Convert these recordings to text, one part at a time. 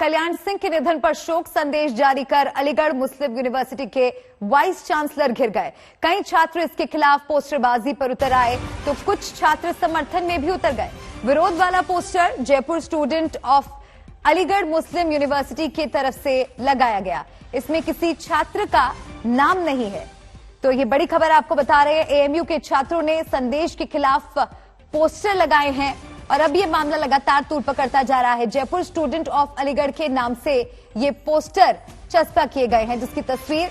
कल्याण सिंह के निधन पर शोक संदेश जारी कर अलीगढ़ मुस्लिम यूनिवर्सिटी के वाइस चांसलर घिर गए। कई छात्र इसके खिलाफ पोस्टरबाजी पर उतर आए तो कुछ छात्र समर्थन में भी उतर गए। विरोध वाला poster Jaipur student of Aligarh Muslim university की तरफ से लगाया गया। इसमें किसी छात्र का नाम नहीं है। तो ये बड़ी खबर आपको बता रहे हैं, एएमयू के छात्रों ने संदेश के खिलाफ पोस्टर लगाए हैं और अब ये मामला लगातार तूल पकड़ता जा रहा है। जयपुर स्टूडेंट ऑफ अलीगढ़ के नाम से ये पोस्टर चस्पा किए गए हैं, जिसकी तस्वीर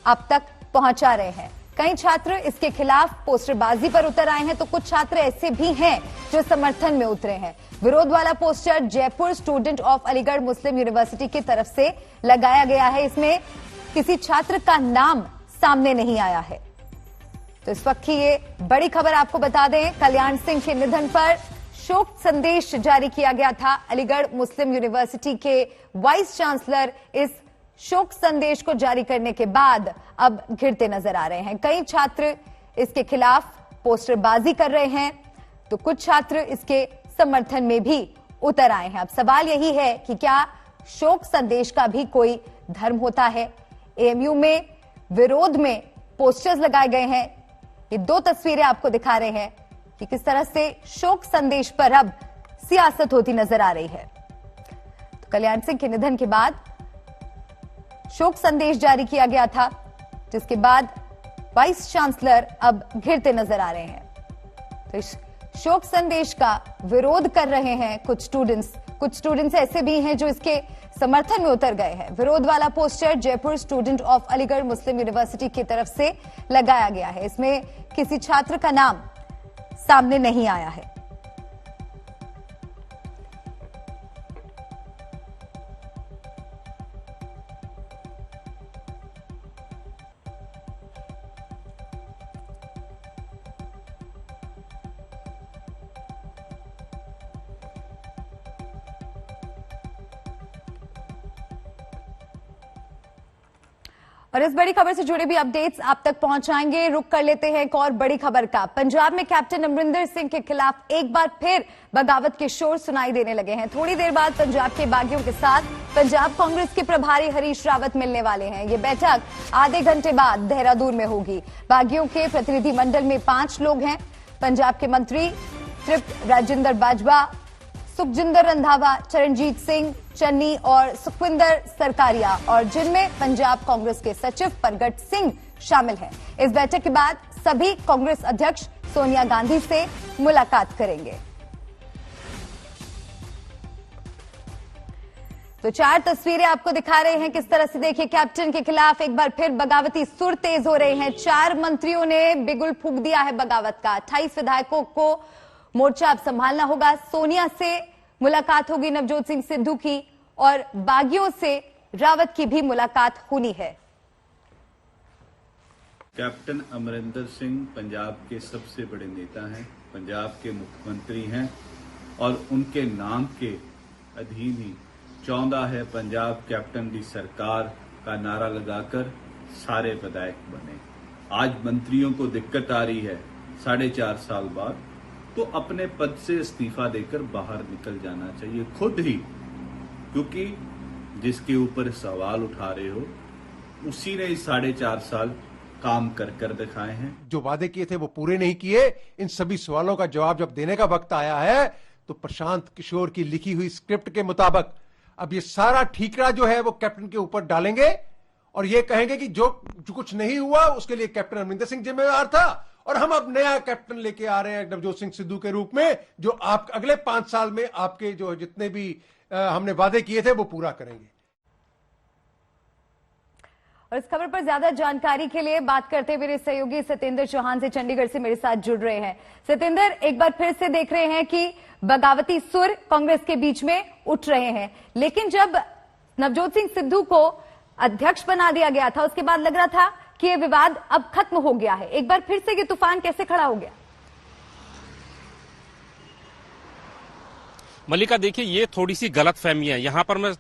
आप तक पहुंचा रहे हैं। कई छात्र इसके खिलाफ पोस्टरबाजी पर उतर आए हैं तो कुछ छात्र ऐसे भी हैं जो समर्थन में उतरे हैं। विरोध वाला poster Jaipur student of Aligarh Muslim university की तरफ से लगाया गया है। इसमें किसी छात्र का नाम सामने नहीं आया है। तो इस वक्त की ये बड़ी खबर आपको बता दें, कल्याण सिंह के निधन पर शोक संदेश जारी किया गया था। अलीगढ़ मुस्लिम यूनिवर्सिटी के वाइस चांसलर इस शोक संदेश को जारी करने के बाद अब घिरते नजर आ रहे हैं। कई छात्र इसके खिलाफ पोस्टरबाजी कर रहे हैं तो कुछ छात्र इसके समर्थन में भी उतर आए हैं। अब सवाल यही है कि क्या शोक संदेश का भी कोई धर्म होता है? एएमयू में विरोध में पोस्टर्स लगाए गए हैं। ये दो तस्वीरें आपको दिखा रहे हैं कि किस तरह से शोक संदेश पर अब सियासत होती नजर आ रही है। तो कल्याण सिंह के निधन के बाद शोक संदेश जारी किया गया था, जिसके बाद वाइस चांसलर अब घिरते नजर आ रहे हैं। तो इस शोक संदेश का विरोध कर रहे हैं कुछ स्टूडेंट्स ऐसे भी हैं जो इसके समर्थन में उतर गए हैं। विरोध वाला poster Jaipur student of Aligarh Muslim university की तरफ से लगाया गया है। इसमें किसी छात्र का नाम सामने नहीं आया है। और इस बड़ी खबर से जुड़े भी अपडेट्स आप तक पहुंचाएंगे। रुक कर लेते हैं एक और बड़ी खबर का। पंजाब में कैप्टन अमरिंदर सिंह के खिलाफ एक बार फिर बगावत के शोर सुनाई देने लगे हैं। थोड़ी देर बाद पंजाब के बागियों के साथ पंजाब कांग्रेस के प्रभारी हरीश रावत मिलने वाले हैं। ये बैठक आधे घंटे बाद देहरादून में होगी। बागियों के प्रतिनिधिमंडल में 5 लोग हैं। पंजाब के मंत्री तृप्त राजेंद्र बाजवा, सुखजिंदर रंधावा, चरणजीत सिंह चन्नी और सुखविंदर सरकारिया, और जिनमें पंजाब कांग्रेस के सचिव परगट सिंह शामिल हैं। इस बैठक के बाद सभी कांग्रेस अध्यक्ष सोनिया गांधी से मुलाकात करेंगे। तो 4 तस्वीरें आपको दिखा रहे हैं किस तरह से, देखिए, कैप्टन के खिलाफ एक बार फिर बगावती सुर तेज हो रहे हैं। 4 मंत्रियों ने बिगुल फूंक दिया है बगावत का। 28 विधायकों को मोर्चा अब संभालना होगा। सोनिया से मुलाकात होगी नवजोत सिंह सिद्धू की, और बागियों से रावत की भी मुलाकात होनी है। कैप्टन अमरिंदर सिंह पंजाब के सबसे बड़े नेता हैं, पंजाब के मुख्यमंत्री हैं और उनके नाम के अधीन ही चौंदा है पंजाब कैप्टन दी सरकार का नारा लगाकर सारे विधायक बने। आज मंत्रियों को दिक्कत आ रही है 4.5 साल बाद, तो अपने पद से इस्तीफा देकर बाहर निकल जाना चाहिए खुद ही, क्योंकि जिसके ऊपर सवाल उठा रहे हो उसी ने 4.5 साल काम कर दिखाए हैं। जो वादे किए थे वो पूरे नहीं किए। इन सभी सवालों का जवाब जब देने का वक्त आया है तो प्रशांत किशोर की लिखी हुई स्क्रिप्ट के मुताबिक अब ये सारा ठीकरा जो है वो कैप्टन के ऊपर डालेंगे और ये कहेंगे कि जो कुछ नहीं हुआ उसके लिए कैप्टन अमरिंदर सिंह जिम्मेवार था, और हम अब नया कैप्टन लेके आ रहे हैं नवजोत सिंह सिद्धू के रूप में, जो आप अगले 5 साल में आपके जो जितने भी हमने वादे किए थे वो पूरा करेंगे। और इस खबर पर ज्यादा जानकारी के लिए बात करते हुए मेरे सहयोगी सत्येंद्र चौहान से चंडीगढ़ से मेरे साथ जुड़ रहे हैं। सत्येंद्र, एक बार फिर से देख रहे हैं कि बगावती सुर कांग्रेस के बीच में उठ रहे हैं, लेकिन जब नवजोत सिंह सिद्धू को अध्यक्ष बना दिया गया था उसके बाद लग रहा था कि ये विवाद अब खत्म हो गया है। एक बार फिर से ये तूफान कैसे खड़ा हो गया? मल्लिका, देखिए, ये थोड़ी सी गलतफहमी है। यहाँ पर मैं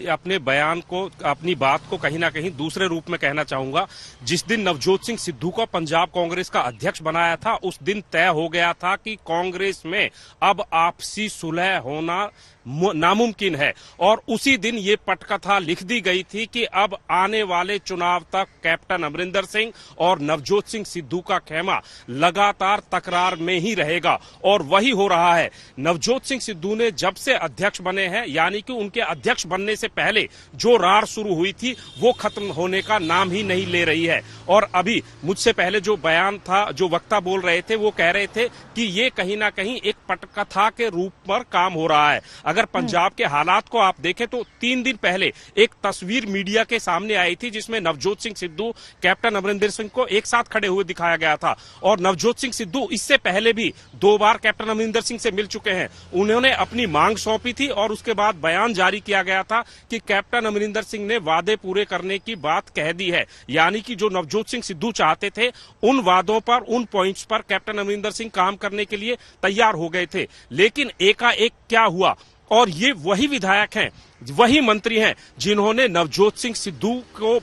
अपने बयान को, अपनी बात को कहीं ना कहीं दूसरे रूप में कहना चाहूंगा। जिस दिन नवजोत सिंह सिद्धू को पंजाब कांग्रेस का अध्यक्ष बनाया था उस दिन तय हो गया था कि कांग्रेस में अब आपसी सुलह होना नामुमकिन है। और उसी दिन ये पटकथा लिख दी गई थी कि अब आने वाले चुनाव तक कैप्टन अमरिंदर सिंह और नवजोत सिंह सिद्धू का खेमा लगातार तकरार में ही रहेगा, और वही हो रहा है। नवजोत सिंह सिद्धू ने जब से अध्यक्ष बने हैं, यानी कि उनके अध्यक्ष बनने से पहले जो रार शुरू हुई थी वो खत्म होने का नाम ही नहीं ले रही है। और अभी मुझसे पहले जो बयान था, जो वक्ता बोल रहे थे, वो कह रहे थे कि ये कहीं ना कहीं एक पटकथा के रूप पर काम हो रहा है। अगर पंजाब के हालात को आप देखें तो 3 दिन पहले एक तस्वीर मीडिया के सामने आई थी जिसमें नवजोत सिंह सिद्धू, कैप्टन अमरिंदर सिंह को एक साथ खड़े हुए दिखाया गया था। और नवजोत सिंह सिद्धू इससे पहले भी 2 बार कैप्टन अमरिंदर सिंह से मिल चुके हैं। उन्होंने अपनी मांग सौंपी थी और उसके बाद बयान जारी किया गया था कि कैप्टन अमरिंदर सिंह ने वादे पूरे करने की बात कह दी है, यानी कि जो नवजोत सिंह सिद्धू चाहते थे उन वादों पर, उन पॉइंट्स पर कैप्टन अमरिंदर सिंह काम करने के लिए तैयार हो गए थे। लेकिन एकाएक क्या हुआ, और ये वही विधायक हैं, वही मंत्री हैं जिन्होंने नवजोत सिंह सिद्धू को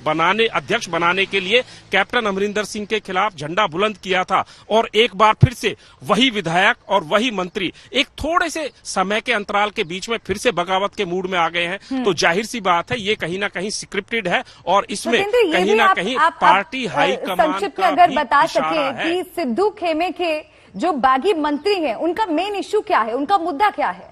अध्यक्ष बनाने के लिए कैप्टन अमरिंदर सिंह के खिलाफ झंडा बुलंद किया था। और एक बार फिर से वही विधायक और वही मंत्री एक थोड़े से समय के अंतराल के बीच में फिर से बगावत के मूड में आ गए हैं। तो जाहिर सी बात है ये कहीं ना कहीं स्क्रिप्टेड है, और इसमें कहीं ना कहीं पार्टी हाईकमान संक्षिप्त में अगर बता सके कि सिद्धू खेमे के जो बागी मंत्री हैं उनका मेन इश्यू क्या है, उनका मुद्दा क्या है?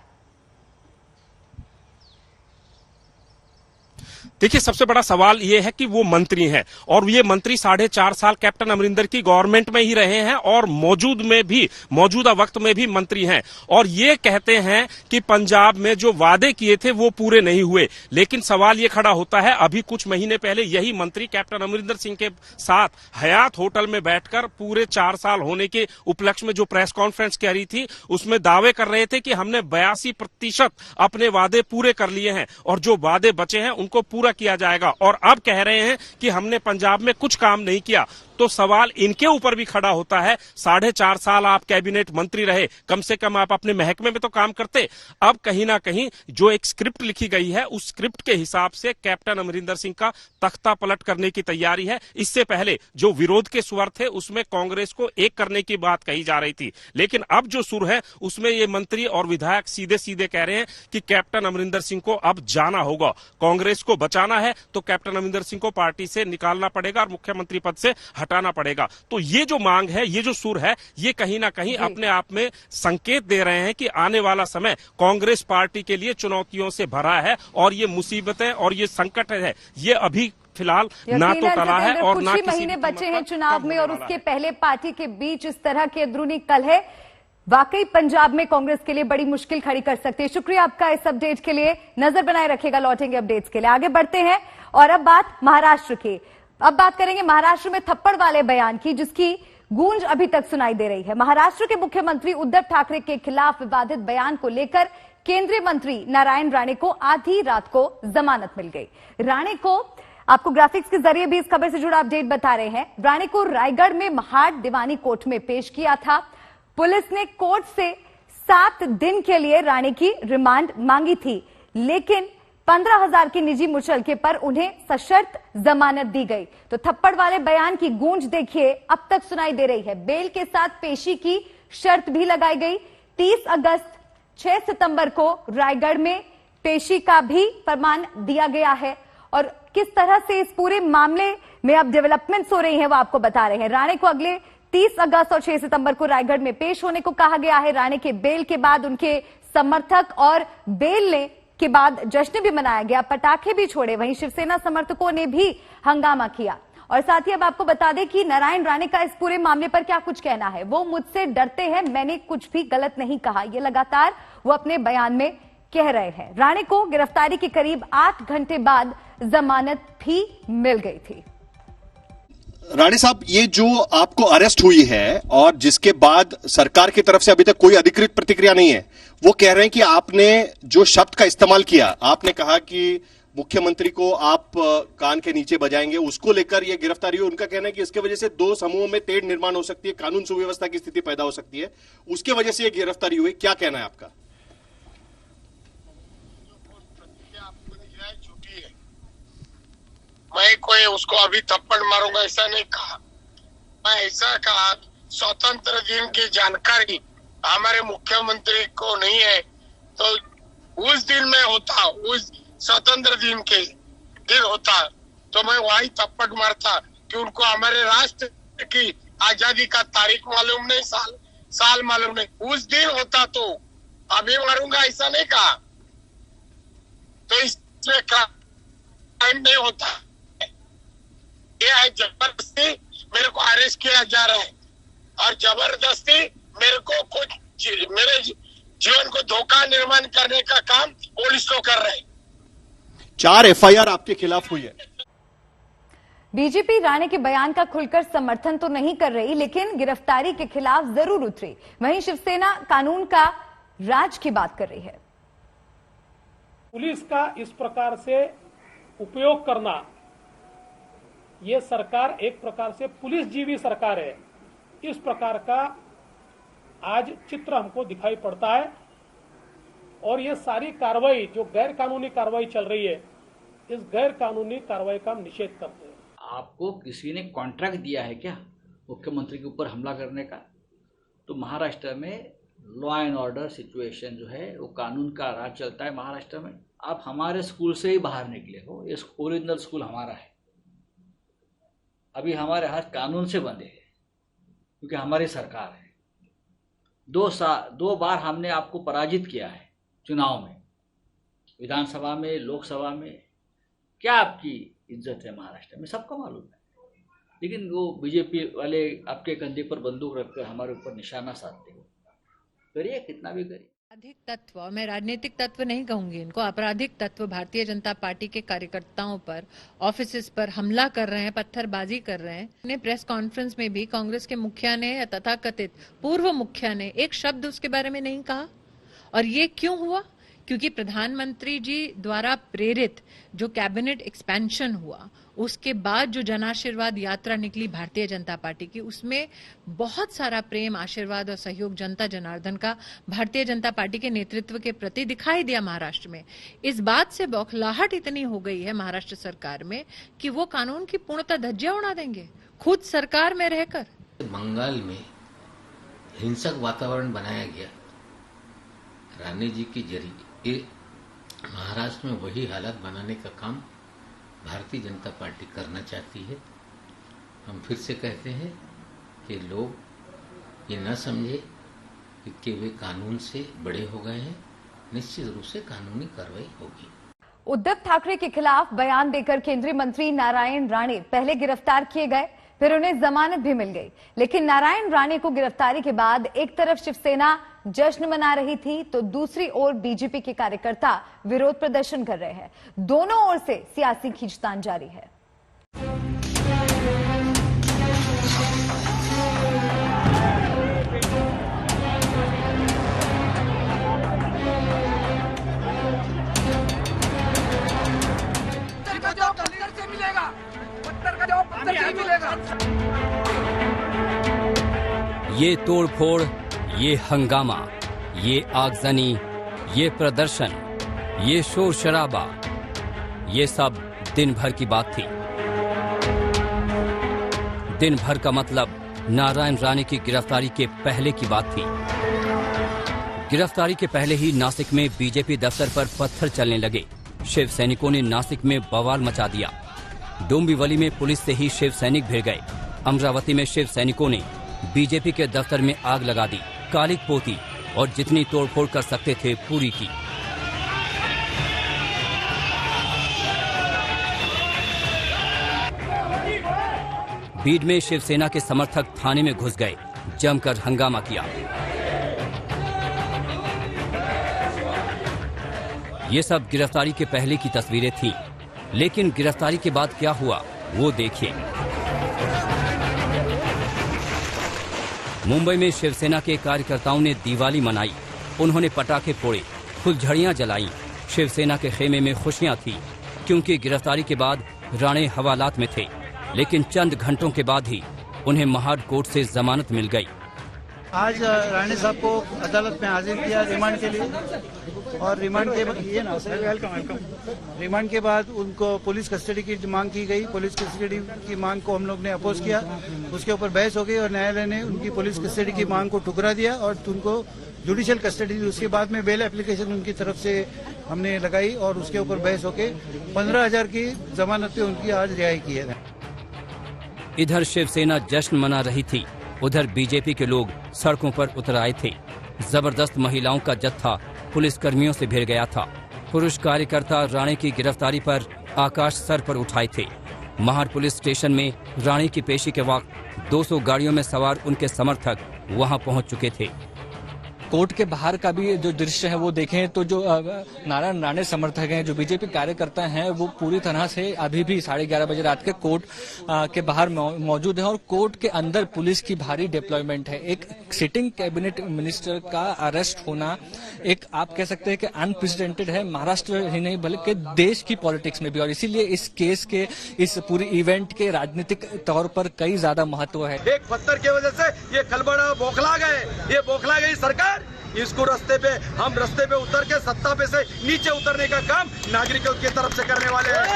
देखिए, सबसे बड़ा सवाल यह है कि वो मंत्री हैं, और ये मंत्री 4.5 साल कैप्टन अमरिंदर की गवर्नमेंट में ही रहे हैं और मौजूदा वक्त में भी मंत्री हैं, और ये कहते हैं कि पंजाब में जो वादे किए थे वो पूरे नहीं हुए। लेकिन सवाल ये खड़ा होता है, अभी कुछ महीने पहले यही मंत्री कैप्टन अमरिंदर सिंह के साथ हयात होटल में बैठकर पूरे 4 साल होने के उपलक्ष्य में जो प्रेस कॉन्फ्रेंस करी थी उसमें दावे कर रहे थे कि हमने 82% अपने वादे पूरे कर लिए हैं और जो वादे बचे हैं उनको पूरा किया जाएगा। और अब कह रहे हैं कि हमने पंजाब में कुछ काम नहीं किया। तो सवाल इनके ऊपर भी खड़ा होता है, 4.5 साल आप कैबिनेट मंत्री रहे, कम से कम आप अपने महकमे में तो काम करते। अब कहीं ना कहीं जो एक स्क्रिप्ट लिखी गई है उस स्क्रिप्ट के हिसाब से कैप्टन अमरिंदर सिंह का तख्ता पलट करने की तैयारी है। इससे पहले जो विरोध के स्वर थे उसमें कांग्रेस को एक करने की बात कही जा रही थी, लेकिन अब जो सुर है उसमें ये मंत्री और विधायक सीधे सीधे कह रहे हैं कि कैप्टन अमरिंदर सिंह को अब जाना होगा। कांग्रेस को बचाना है तो कैप्टन अमरिंदर सिंह को पार्टी से निकालना पड़ेगा और मुख्यमंत्री पद से हटाना पड़ेगा। तो ये जो मांग है, ये जो सुर है, ये कहीं ना कहीं अपने आप में संकेत दे रहे हैं कि आने वाला समय कांग्रेस पार्टी के लिए चुनौतियों से भरा है, और ये मुसीबतें और ये संकट है, ये अभी फिलहाल ना तो टला है और ना कुछ ही महीने बचे हैं चुनाव में, और उसके पहले पार्टी के बीच इस तरह की अंदरूनी कलह वाकई पंजाब में कांग्रेस के लिए बड़ी मुश्किल खड़ी कर सकती है। शुक्रिया आपका इस अपडेट के लिए, नजर बनाए रखेगा, लौटेंगे अपडेट्स के लिए। आगे बढ़ते हैं और अब बात महाराष्ट्र की। अब बात करेंगे महाराष्ट्र में थप्पड़ वाले बयान की, जिसकी गूंज अभी तक सुनाई दे रही है। महाराष्ट्र के मुख्यमंत्री उद्धव ठाकरे के खिलाफ विवादित बयान को लेकर केंद्रीय मंत्री नारायण राणे को आधी रात को जमानत मिल गई। राणे को, आपको ग्राफिक्स के जरिए भी इस खबर से जुड़ा अपडेट बता रहे हैं, राणे को रायगढ़ में महाड दीवानी कोर्ट में पेश किया था। पुलिस ने कोर्ट से 7 दिन के लिए राणे की रिमांड मांगी थी, लेकिन 15,000 की निजी मुचलके पर उन्हें सशर्त जमानत दी गई। तो थप्पड़ वाले बयान की गूंज देखिए अब तक सुनाई दे रही है। बेल के साथ पेशी की शर्त भी लगाई गई। 30 अगस्त 6 सितंबर को रायगढ़ में पेशी का भी फरमान दिया गया है। और किस तरह से इस पूरे मामले में अब डेवलपमेंट्स हो रही हैं वो आपको बता रहे हैं। राणे को अगले 30 अगस्त और 6 सितंबर को रायगढ़ में पेश होने को कहा गया है। राणे के बेल के बाद उनके समर्थक और बेल ने के बाद जश्न भी मनाया गया, पटाखे भी छोड़े, वहीं शिवसेना समर्थकों ने भी हंगामा किया। और साथ ही अब आपको बता दें कि नारायण राणे का इस पूरे मामले पर क्या कुछ कहना है। वो मुझसे डरते हैं, मैंने कुछ भी गलत नहीं कहा, ये लगातार वो अपने बयान में कह रहे हैं। राणे को गिरफ्तारी के करीब 8 घंटे बाद जमानत भी मिल गई थी। राणे साहब, ये जो आपको अरेस्ट हुई है और जिसके बाद सरकार की तरफ से अभी तक कोई अधिकृत प्रतिक्रिया नहीं है, वो कह रहे हैं कि आपने जो शब्द का इस्तेमाल किया, आपने कहा कि मुख्यमंत्री को आप कान के नीचे बजाएंगे, उसको लेकर ये गिरफ्तारी हुई। उनका कहना है कि इसके वजह से 2 समूहों में तेढ़ निर्माण हो सकती है, कानून सुव्यवस्था की स्थिति पैदा हो सकती है, उसके वजह से ये गिरफ्तारी हुई। क्या कहना है आपका? मैं कोई उसको अभी थप्पड़ मारूंगा ऐसा नहीं कहा। मैं ऐसा कहा, स्वतंत्र दिन की जानकारी हमारे मुख्यमंत्री को नहीं है, तो उस दिन में होता, उस स्वतंत्र दिन के दिन होता तो मैं वही थप्पड़ मारता कि उनको हमारे राष्ट्र की आजादी का तारीख मालूम नहीं, साल मालूम नहीं। उस दिन होता तो अभी मारूंगा ऐसा नहीं कहा, तो इसमें क्राइम नहीं होता। ये है जबरदस्ती मेरे को अरेस्ट किया जा रहा है और जबरदस्ती मेरे को कुछ मेरे जीवन को धोखा निर्माण करने का काम पुलिस लोग कर रहे हैं। 4 FIR आपके खिलाफ हुई है। बीजेपी राणे के बयान का खुलकर समर्थन तो नहीं कर रही, लेकिन गिरफ्तारी के खिलाफ जरूर उतरी। वहीं शिवसेना कानून का राज की बात कर रही है। पुलिस का इस प्रकार से उपयोग करना, ये सरकार एक प्रकार से पुलिस जीवी सरकार है, इस प्रकार का आज चित्र हमको दिखाई पड़ता है। और ये सारी कार्रवाई जो गैर कानूनी कार्रवाई चल रही है, इस गैर कानूनी कार्रवाई का हम निषेध करते हैं। आपको किसी ने कॉन्ट्रैक्ट दिया है क्या मुख्यमंत्री के ऊपर हमला करने का? तो महाराष्ट्र में लॉ एंड ऑर्डर सिचुएशन जो है वो कानून का राज चलता है महाराष्ट्र में। आप हमारे स्कूल से ही बाहर निकले हो, ये ओरिजिनल स्कूल हमारा है, अभी हमारे हाथ कानून से बंधे हैं क्योंकि हमारी सरकार है। 2 बार हमने आपको पराजित किया है चुनाव में, विधानसभा में, लोकसभा में। क्या आपकी इज्जत है महाराष्ट्र में, सबको मालूम है। लेकिन वो बीजेपी वाले आपके कंधे पर बंदूक रखकर हमारे ऊपर निशाना साधते हो। करिए कितना भी करिए। आपराधिक तत्व, मैं राजनीतिक तत्व नहीं कहूंगी इनको, आपराधिक तत्व भारतीय जनता पार्टी के कार्यकर्ताओं पर, ऑफिसेस पर हमला कर रहे हैं, पत्थरबाजी कर रहे हैं। प्रेस कॉन्फ्रेंस में भी कांग्रेस के मुखिया ने या तथाकथित पूर्व मुखिया ने एक शब्द उसके बारे में नहीं कहा। और ये क्यों हुआ? क्योंकि प्रधानमंत्री जी द्वारा प्रेरित जो कैबिनेट एक्सपेंशन हुआ, उसके बाद जो जनाशीर्वाद यात्रा निकली भारतीय जनता पार्टी की, उसमें बहुत सारा प्रेम, आशीर्वाद और सहयोग जनता जनार्दन का भारतीय जनता पार्टी के नेतृत्व के प्रति दिखाई दिया महाराष्ट्र में। इस बात से बौखलाहट इतनी हो गई है महाराष्ट्र सरकार में कि वो कानून की पूर्णतः धज्जियां उड़ा देंगे खुद सरकार में रहकर। बंगाल में हिंसक वातावरण बनाया गया राणे जी के जरिए, महाराष्ट्र में वही हालात बनाने का काम भारतीय जनता पार्टी करना चाहती है। हम फिर से कहते हैं कि लोग ये न समझे कि वे कानून से बड़े हो गए हैं, निश्चित रूप से कानूनी कार्रवाई होगी। उद्धव ठाकरे के खिलाफ बयान देकर केंद्रीय मंत्री नारायण राणे पहले गिरफ्तार किए गए, फिर उन्हें जमानत भी मिल गई। लेकिन नारायण राणे को गिरफ्तारी के बाद एक तरफ शिवसेना जश्न मना रही थी तो दूसरी ओर बीजेपी के कार्यकर्ता विरोध प्रदर्शन कर रहे हैं। दोनों ओर से सियासी खींचतान जारी है। ये तोड़फोड़, ये हंगामा, ये आगजनी, ये प्रदर्शन, ये शोर शराबा, ये सब दिन भर की बात थी। दिन भर का मतलब नारायण राणे की गिरफ्तारी के पहले की बात थी। गिरफ्तारी के पहले ही नासिक में बीजेपी दफ्तर पर पत्थर चलने लगे। शिव सैनिकों ने नासिक में बवाल मचा दिया। डोंबिवली में पुलिस से ही शिव सैनिक भिड़ गए। अमरावती में शिव सैनिकों ने बीजेपी के दफ्तर में आग लगा दी, कालिक पोती और जितनी तोड़फोड़ कर सकते थे पूरी की। बीड में शिवसेना के समर्थक थाने में घुस गए, जमकर हंगामा किया। ये सब गिरफ्तारी के पहले की तस्वीरें थीं, लेकिन गिरफ्तारी के बाद क्या हुआ वो देखिए। मुंबई में शिवसेना के कार्यकर्ताओं ने दिवाली मनाई। उन्होंने पटाखे फोड़े, फुलझड़ियां जलाई। शिवसेना के खेमे में खुशियां थी क्योंकि गिरफ्तारी के बाद राणे हवालात में थे, लेकिन चंद घंटों के बाद ही उन्हें महाड कोर्ट से जमानत मिल गई। आज राणे साहब को अदालत में हाजिर किया रिमांड के लिए, और रिमांड के बाद उनको पुलिस कस्टडी की मांग की गई। पुलिस कस्टडी की मांग को हम लोग ने अपोज किया, उसके ऊपर बहस हो गई और न्यायालय ने उनकी पुलिस कस्टडी की मांग को ठुकरा दिया और उनको जुडिशियल कस्टडी दी। उसके बाद में बेल एप्लीकेशन उनकी तरफ से हमने लगाई और उसके ऊपर बहस होके 15,000 की जमानत पे उनकी आज रिहाई की है। इधर शिवसेना जश्न मना रही थी, उधर बीजेपी के लोग सड़कों पर उतर आए थे। जबरदस्त महिलाओं का जत्था पुलिसकर्मियों से भिड़ गया था। पुरुष कार्यकर्ता राणे की गिरफ्तारी पर आकाश सर पर उठाए थे। महाड़ पुलिस स्टेशन में राणे की पेशी के वक्त 200 गाड़ियों में सवार उनके समर्थक वहां पहुंच चुके थे। कोर्ट के बाहर का भी जो दृश्य है वो देखें तो जो नारायण राणे समर्थक हैं, जो बीजेपी कार्यकर्ता हैं, वो पूरी तरह से अभी भी 11:30 बजे रात के कोर्ट के बाहर मौजूद हैं और कोर्ट के अंदर पुलिस की भारी डिप्लॉयमेंट है। एक सिटिंग कैबिनेट मिनिस्टर का अरेस्ट होना एक आप कह सकते हैं कि अनप्रेसिडेंटेड है, महाराष्ट्र ही नहीं बल्कि देश की पॉलिटिक्स में भी, और इसीलिए इस केस के, इस पूरी इवेंट के राजनीतिक तौर पर कई ज्यादा महत्व है। एक पत्थर की वजह से ये खलबड़ा बौखला गए, ये बौखला गई सरकार। इसको रस्ते पे उतर के सत्ता पे से नीचे उतरने का काम नागरिकों की तरफ से करने वाले हैं।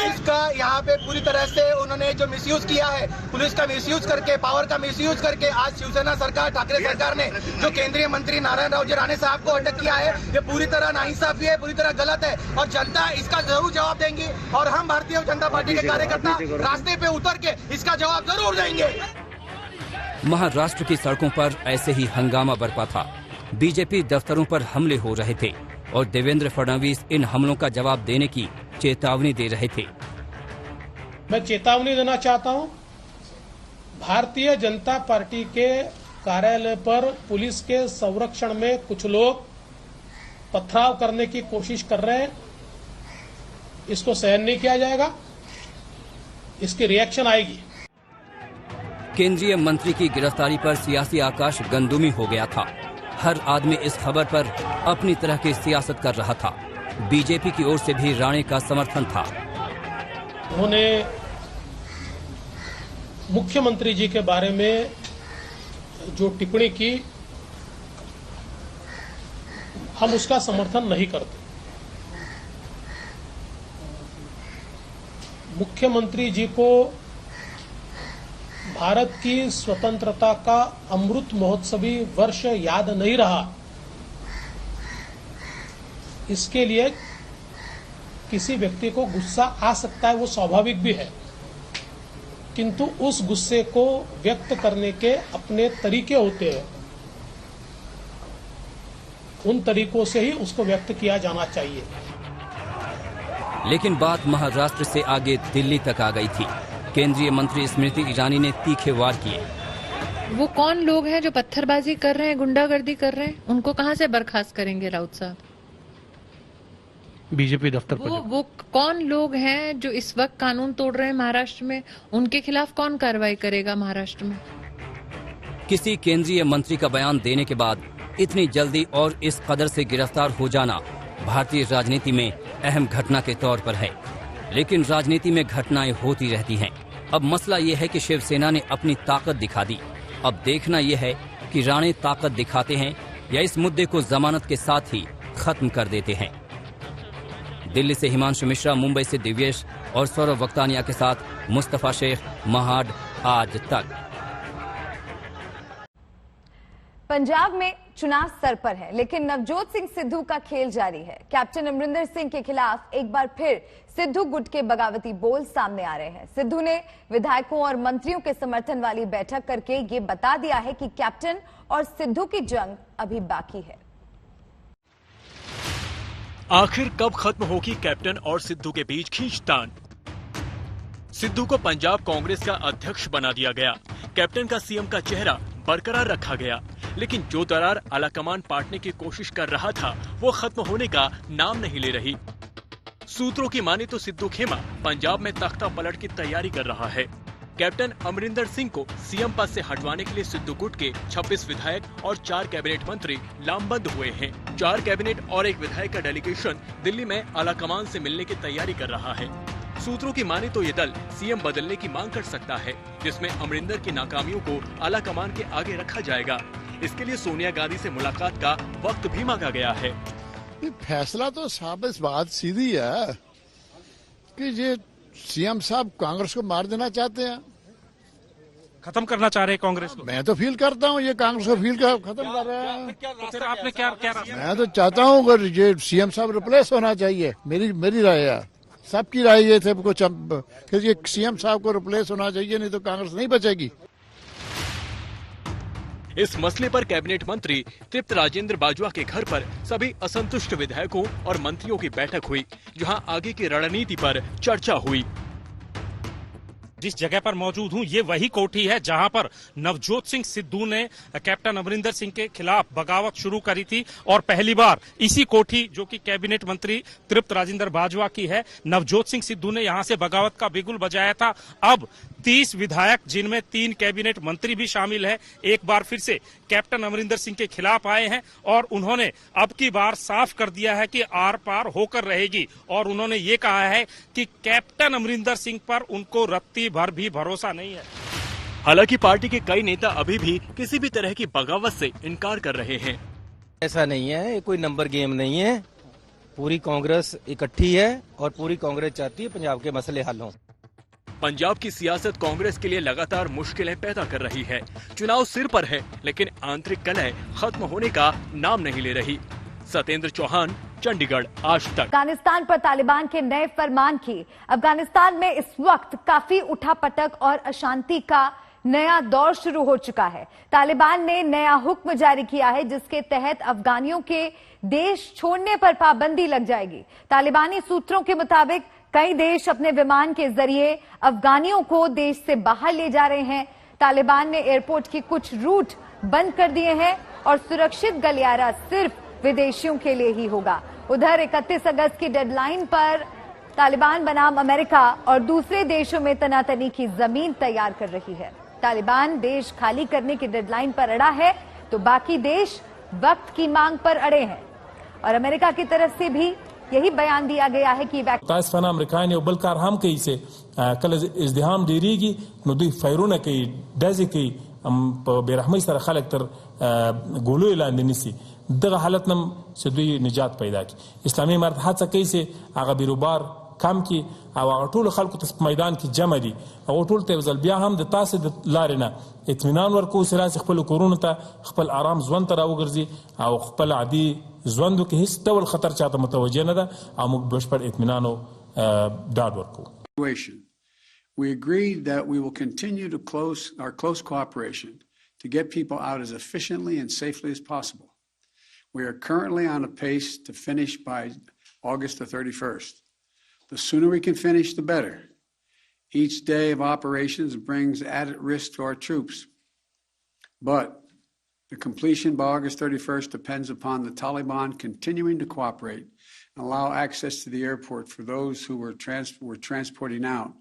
इसका यहाँ पे पूरी तरह से उन्होंने जो मिसयूज किया है, पुलिस का मिसयूज करके, पावर का मिसयूज करके, आज शिवसेना सरकार, ठाकरे सरकार ने जो केंद्रीय मंत्री नारायण राव जी राणे साहब को अटक किया है, ये पूरी तरह नाइंसाफी है, पूरी तरह गलत है और जनता इसका जरूर जवाब देंगी। और हम भारतीय जनता पार्टी के कार्यकर्ता रास्ते पे उतर के इसका जवाब जरूर देंगे। महाराष्ट्र की सड़कों पर ऐसे ही हंगामा बरपा था। बीजेपी दफ्तरों पर हमले हो रहे थे और देवेंद्र फडणवीस इन हमलों का जवाब देने की चेतावनी दे रहे थे। मैं चेतावनी देना चाहता हूं, भारतीय जनता पार्टी के कार्यालय पर पुलिस के संरक्षण में कुछ लोग पथराव करने की कोशिश कर रहे हैं। इसको सहन नहीं किया जाएगा, इसकी रिएक्शन आएगी। केंद्रीय मंत्री की गिरफ्तारी पर सियासी आकाश गंदुमी हो गया था। हर आदमी इस खबर पर अपनी तरह की सियासत कर रहा था। बीजेपी की ओर से भी राणे का समर्थन था। उन्होंने मुख्यमंत्री जी के बारे में जो टिप्पणी की, हम उसका समर्थन नहीं करते। मुख्यमंत्री जी को भारत की स्वतंत्रता का अमृत महोत्सवी वर्ष याद नहीं रहा, इसके लिए किसी व्यक्ति को गुस्सा आ सकता है, वो स्वाभाविक भी है, किंतु उस गुस्से को व्यक्त करने के अपने तरीके होते हैं। उन तरीकों से ही उसको व्यक्त किया जाना चाहिए। लेकिन बात महाराष्ट्र से आगे दिल्ली तक आ गई थी। केंद्रीय मंत्री स्मृति ईरानी ने तीखे वार किए। वो कौन लोग हैं जो पत्थरबाजी कर रहे हैं, गुंडागर्दी कर रहे हैं? उनको कहां से बर्खास्त करेंगे राउत साहब? बीजेपी दफ्तर पर वो कौन लोग हैं जो इस वक्त कानून तोड़ रहे हैं महाराष्ट्र में? उनके खिलाफ कौन कार्रवाई करेगा महाराष्ट्र में? किसी केंद्रीय मंत्री का बयान देने के बाद इतनी जल्दी और इस कदर से गिरफ्तार हो जाना भारतीय राजनीति में अहम घटना के तौर पर है। लेकिन राजनीति में घटनाएं होती रहती हैं। अब मसला ये है कि शिवसेना ने अपनी ताकत दिखा दी। अब देखना यह है कि राणे ताकत दिखाते हैं या इस मुद्दे को जमानत के साथ ही खत्म कर देते हैं। दिल्ली से हिमांशु मिश्रा, मुंबई से दिव्येश और सौरभ वक्तानिया के साथ मुस्तफा शेख, महाड़ आज तक। पंजाब में चुनाव सर पर है, लेकिन नवजोत सिंह सिद्धू का खेल जारी है। कैप्टन अमरिंदर सिंह के खिलाफ एक बार फिर सिद्धू गुट के बगावती बोल सामने आ रहे हैं। सिद्धू ने विधायकों और मंत्रियों के समर्थन वाली बैठक करके ये बता दिया है कि कैप्टन और सिद्धू की जंग अभी बाकी है। आखिर कब खत्म होगी कैप्टन और सिद्धू के बीच खींचतान? सिद्धू को पंजाब कांग्रेस का अध्यक्ष बना दिया गया। कैप्टन का सीएम का चेहरा बरकरार रखा गया, लेकिन जो दरार आलाकमान पाटने की कोशिश कर रहा था वो खत्म होने का नाम नहीं ले रही। सूत्रों की माने तो सिद्धू खेमा पंजाब में तख्ता पलट की तैयारी कर रहा है। कैप्टन अमरिंदर सिंह को सीएम पद से हटवाने के लिए सिद्धू गुट के 26 विधायक और 4 कैबिनेट मंत्री लामबंद हुए हैं। 4 कैबिनेट और 1 विधायक का डेलीगेशन दिल्ली में आलाकमान से मिलने की तैयारी कर रहा है। सूत्रों की माने तो ये दल सीएम बदलने की मांग कर सकता है, जिसमें अमरिंदर की नाकामियों को आला कमान के आगे रखा जाएगा। इसके लिए सोनिया गांधी से मुलाकात का वक्त भी मांगा गया है। फैसला तो साहब इस बात सीधी है कि ये सीएम साहब कांग्रेस को मार देना चाहते हैं, खत्म करना चाह रहे हैं कांग्रेस को। मैं तो फील करता हूँ ये कांग्रेस को फील खत्म कर रहे हैं। तो फिर आपने क्या मैं तो चाहता हूँ अगर ये सीएम साहब रिप्लेस होना चाहिए, मेरी राय है, सबकी राय ये थे कुछ ये सीएम साहब को रिप्लेस होना चाहिए, नहीं तो कांग्रेस नहीं बचेगी। इस मसले पर कैबिनेट मंत्री तृप्त राजेंद्र बाजवा के घर पर सभी असंतुष्ट विधायकों और मंत्रियों की बैठक हुई, जहां आगे की रणनीति पर चर्चा हुई। जिस जगह पर मौजूद हूं ये वही कोठी है जहां पर नवजोत सिंह सिद्धू ने कैप्टन अमरिंदर सिंह के खिलाफ बगावत शुरू करी थी और पहली बार इसी कोठी जो कि कैबिनेट मंत्री तृप्त राजेंद्र बाजवा की है, नवजोत सिंह सिद्धू ने यहां से बगावत का बिगुल बजाया था। अब 30 विधायक जिनमें 3 कैबिनेट मंत्री भी शामिल हैं, एक बार फिर से कैप्टन अमरिंदर सिंह के खिलाफ आए हैं और उन्होंने अब की बार साफ कर दिया है कि आर पार होकर रहेगी और उन्होंने ये कहा है कि कैप्टन अमरिंदर सिंह पर उनको रत्ती भर भी भरोसा नहीं है। हालांकि पार्टी के कई नेता अभी भी किसी भी तरह की बगावत से इनकार कर रहे हैं। ऐसा नहीं है, ये कोई नंबर गेम नहीं है, पूरी कांग्रेस इकट्ठी है और पूरी कांग्रेस चाहती है पंजाब के मसले हल हों। पंजाब की सियासत कांग्रेस के लिए लगातार मुश्किलें पैदा कर रही है। चुनाव सिर पर है, लेकिन आंतरिक कलह खत्म होने का नाम नहीं ले रही। सत्येंद्र चौहान, चंडीगढ़, आज तक। अफगानिस्तान पर तालिबान के नए फरमान की अफगानिस्तान में इस वक्त काफी उठापटक और अशांति का नया दौर शुरू हो चुका है। तालिबान ने नया हुक्म जारी किया है जिसके तहत अफगानियों के देश छोड़ने पर पाबंदी लग जाएगी। तालिबानी सूत्रों के मुताबिक कई देश अपने विमान के जरिए अफगानियों को देश से बाहर ले जा रहे हैं। तालिबान ने एयरपोर्ट की कुछ रूट बंद कर दिए हैं और सुरक्षित गलियारा सिर्फ विदेशियों के लिए ही होगा। उधर 31 अगस्त की डेडलाइन पर तालिबान बनाम अमेरिका और दूसरे देशों में तनातनी की जमीन तैयार कर रही है। तालिबान देश खाली करने की डेडलाइन पर अड़ा है तो बाकी देश वक्त की मांग पर अड़े हैं और अमेरिका की तरफ से भी यही बयान दिया गया है कि ताइस्फाना अमेरिका ने बल कार हम कई से कल इज़्दिहाम डेरीगी नो दुई फैरोना कई डज़े कई बेरहमी सर खलक तर गोलो ऐलान निसी दगा हालत नम से दुई निजात पैदा की इस्लामी इमारत हादसा कई से आगा बिरुबार काम की आवा टोल खलक तस मैदान की जमा दी और टोल तेवजल बिया हम द तासे द लारेना इत्मीनान वर्को सिलास खपल कोरोना ता खपल आराम ज़वन तरा वगरजी और खपल आदि ज़वंदो के हिस्स डबल खतर चाहता मुतवज्जे नदा आमुक दोष पर इत्मीनानो डाड वर्को। We agreed that we will continue to our close cooperation to get people out as efficiently and safely as possible. We are currently on a pace to finish by August the 31st. The sooner we can finish, the better. Each day of operations brings added risk to our troops. But the completion by August 31st depends upon the Taliban continuing to cooperate and allow access to the airport for those who were transporting out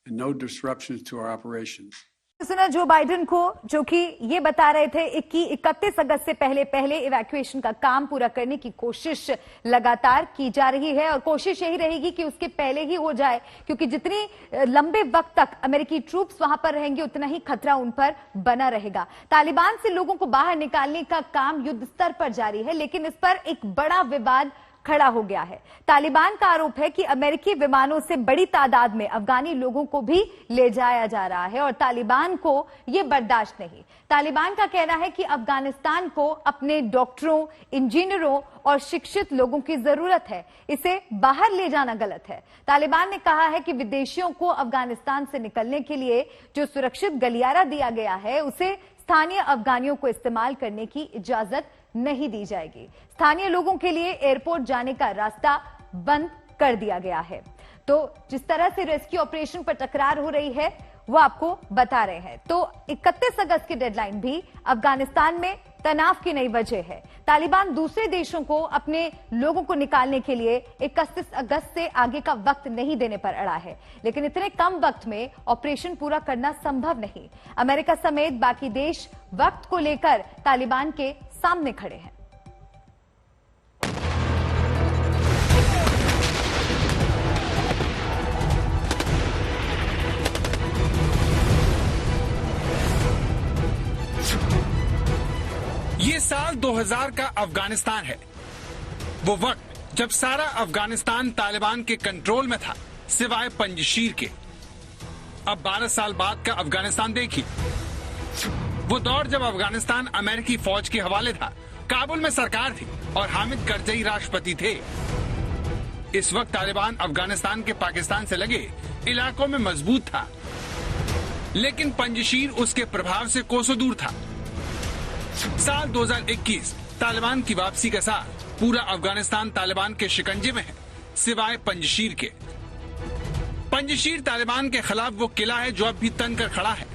and no disruptions to our operations. सुना Joe Biden को, जो कि ये बता रहे थे कि 31 अगस्त से पहले इवैक्यूएशन का काम पूरा करने की कोशिश लगातार की जा रही है और कोशिश यही रहेगी कि उसके पहले ही हो जाए, क्योंकि जितनी लंबे वक्त तक अमेरिकी ट्रूप्स वहां पर रहेंगे उतना ही खतरा उन पर बना रहेगा। तालिबान से लोगों को बाहर निकालने का काम युद्ध स्तर पर जारी है, लेकिन इस पर एक बड़ा विवाद खड़ा हो गया है। तालिबान का आरोप है कि अमेरिकी विमानों से बड़ी तादाद में अफगानी लोगों को भी ले जाया जा रहा है और तालिबान को यह बर्दाश्त नहीं। तालिबान का कहना है कि अफगानिस्तान को अपने डॉक्टरों, इंजीनियरों और शिक्षित लोगों की जरूरत है, इसे बाहर ले जाना गलत है। तालिबान ने कहा है कि विदेशियों को अफगानिस्तान से निकलने के लिए जो सुरक्षित गलियारा दिया गया है उसे स्थानीय अफगानियों को इस्तेमाल करने की इजाजत नहीं दी जाएगी। स्थानीय लोगों के लिए एयरपोर्ट जाने का रास्ता बंद कर दिया गया है। तो जिस तरह से रेस्क्यू ऑपरेशन पर तकरार हो रही है वो आपको बता रहे हैं। तो 31 अगस्त की डेडलाइन भी अफगानिस्तान में तनाव की नई वजह है। तालिबान दूसरे देशों को अपने लोगों को निकालने के लिए 31 अगस्त से आगे का वक्त नहीं देने पर अड़ा है, लेकिन इतने कम वक्त में ऑपरेशन पूरा करना संभव नहीं। अमेरिका समेत बाकी देश वक्त को लेकर तालिबान के सामने खड़े हैं। 2000 का अफगानिस्तान है, वो वक्त जब सारा अफगानिस्तान तालिबान के कंट्रोल में था सिवाय पंजशीर के। अब 12 साल बाद का अफगानिस्तान देखिए। वो दौर जब अफगानिस्तान अमेरिकी फौज के हवाले था, काबुल में सरकार थी और हामिद करजई राष्ट्रपति थे। इस वक्त तालिबान अफगानिस्तान के पाकिस्तान से लगे इलाकों में मजबूत था, लेकिन पंजशीर उसके प्रभाव से कोसों दूर था। साल 2021 तालिबान की वापसी के साथ पूरा अफगानिस्तान तालिबान के शिकंजे में है सिवाय पंजशीर के। पंजशीर तालिबान के खिलाफ वो किला है जो अब भी तन कर खड़ा है।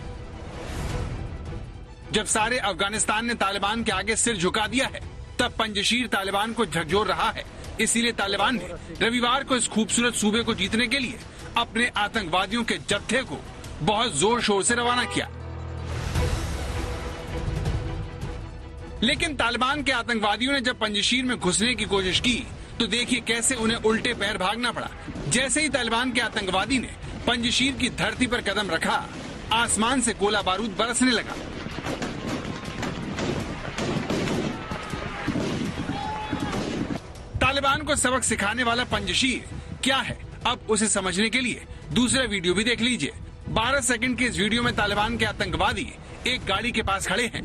जब सारे अफगानिस्तान ने तालिबान के आगे सिर झुका दिया है, तब पंजशीर तालिबान को झकझोर रहा है। इसीलिए तालिबान ने रविवार को इस खूबसूरत सूबे को जीतने के लिए अपने आतंकवादियों के जत्थे को बहुत जोर शोर से रवाना किया। लेकिन तालिबान के आतंकवादियों ने जब पंजशीर में घुसने की कोशिश की तो देखिए कैसे उन्हें उल्टे पैर भागना पड़ा। जैसे ही तालिबान के आतंकवादी ने पंजशीर की धरती पर कदम रखा, आसमान से गोला बारूद बरसने लगा। तालिबान को सबक सिखाने वाला पंजशीर क्या है, अब उसे समझने के लिए दूसरा वीडियो भी देख लीजिए। 12 सेकंड के इस वीडियो में तालिबान के आतंकवादी एक गाड़ी के पास खड़े हैं,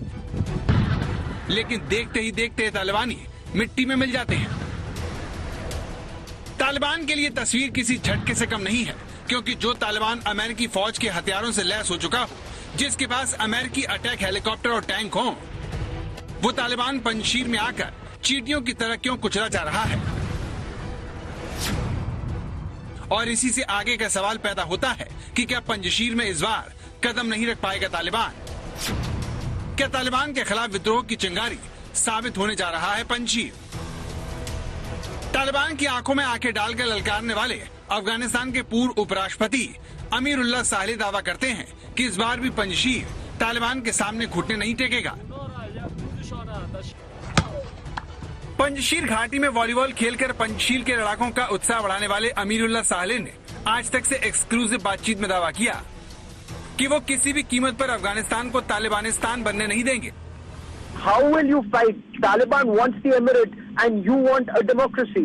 लेकिन देखते ही देखते तालिबानी मिट्टी में मिल जाते हैं। तालिबान के लिए तस्वीर किसी झटके से कम नहीं है, क्योंकि जो तालिबान अमेरिकी फौज के हथियारों से लैस हो चुका हो, जिसके पास अमेरिकी अटैक हेलीकॉप्टर और टैंक हो, वो तालिबान पंजशीर में आकर चींटियों की तरह क्यों कुचला जा रहा है। और इसी से आगे का सवाल पैदा होता है कि क्या पंजशीर में इस बार कदम नहीं रख पाएगा तालिबान? क्या तालिबान के खिलाफ विद्रोह की चिंगारी साबित होने जा रहा है पंजशीर? तालिबान की आंखों में आंखें डालकर ललकारने वाले अफगानिस्तान के पूर्व उपराष्ट्रपति अमीरुल्लाह सालेह दावा करते हैं कि इस बार भी पंजशीर तालिबान के सामने घुटने नहीं टेकेगा। पंजशीर घाटी में वॉलीबॉल खेलकर पंजशीर के लड़ाकों का उत्साह बढ़ाने वाले अमीरुल्लाह सालेह ने आज तक से एक्सक्लूसिव बातचीत में दावा किया कि वो किसी भी कीमत पर अफगानिस्तान को तालिबानिस्तान बनने नहीं देंगे। How will you fight? Taliban wants the emirate and you want a democracy.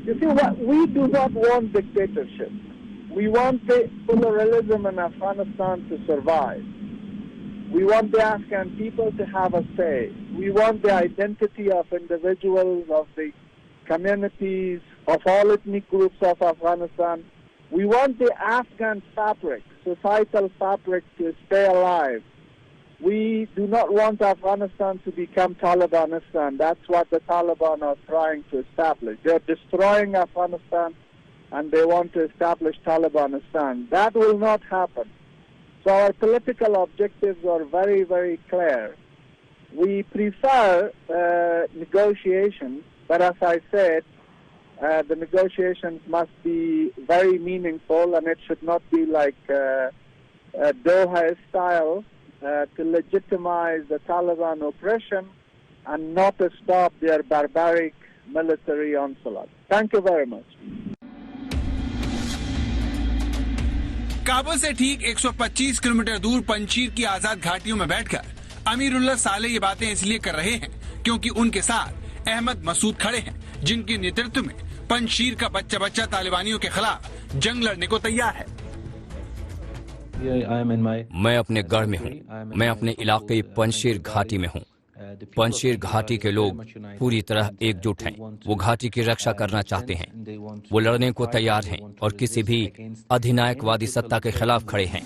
You see, we do not want dictatorship. We want the pluralism in Afghanistan to survive. We want the Afghan people to have a say. We want the identity of individuals, of the communities, of all ethnic groups of Afghanistan. We want the Afghan fabric, societal fabric, to stay alive. We do not want Afghanistan to become Talibanistan. That's what the Taliban are trying to establish. They're destroying Afghanistan and they want to establish Talibanistan. That will not happen. So our political objectives are very, very clear. We prefer negotiations, but as I said, the negotiations must be very meaningful, and it should not be like Doha style to legitimize the Taliban oppression and not to stop their barbaric military onslaught. Thank you very much. Kabul से ठीक 125 kilometre दूर पंजशीर की आजाद घाटियों में बैठकर अमीरुल्लाह सालेह ये बातें इसलिए कर रहे हैं क्योंकि उनके साथ अहमद मसूद खड़े हैं, जिनके नेतृत्व में पंजशीर का बच्चा बच्चा तालिबानियों के खिलाफ जंग लड़ने को तैयार है। मैं अपने गढ़ में हूँ, मैं अपने इलाके पंजशीर घाटी में हूँ। पंजशीर घाटी के लोग पूरी तरह एकजुट हैं। वो घाटी की रक्षा करना चाहते हैं, वो लड़ने को तैयार हैं और किसी भी अधिनायकवादी सत्ता के खिलाफ खड़े हैं।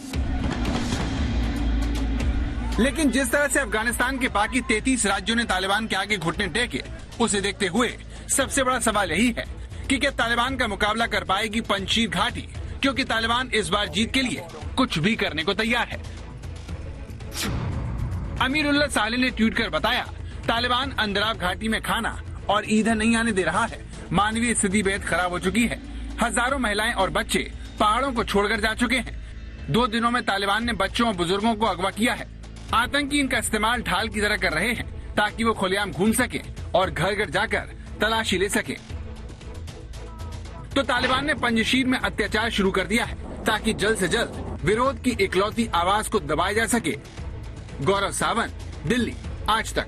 लेकिन जिस तरह से अफगानिस्तान के बाकी 33 राज्यों ने तालिबान के आगे घुटने टेके, उसे देखते हुए सबसे बड़ा सवाल यही है कि क्या तालिबान का मुकाबला कर पाएगी पंजशीर घाटी, क्योंकि तालिबान इस बार जीत के लिए कुछ भी करने को तैयार है। अमीरुल्लाह सालेह ने ट्वीट कर बताया, तालिबान अंदराब घाटी में खाना और ईंधन नहीं आने दे रहा है। मानवीय स्थिति बेहद खराब हो चुकी है। हजारों महिलाएं और बच्चे पहाड़ों को छोड़कर जा चुके हैं। 2 दिनों में तालिबान ने बच्चों और बुजुर्गों को अगवा किया है। आतंकी इनका इस्तेमाल ढाल की तरह कर रहे हैं ताकि वो खुलेआम घूम सके और घर घर जाकर तलाशी ले सके। तो तालिबान ने पंजशीर में अत्याचार शुरू कर दिया है ताकि जल्द से जल्द विरोध की इकलौती आवाज को दबाया जा सके। गौरव सावंत, दिल्ली, आज तक।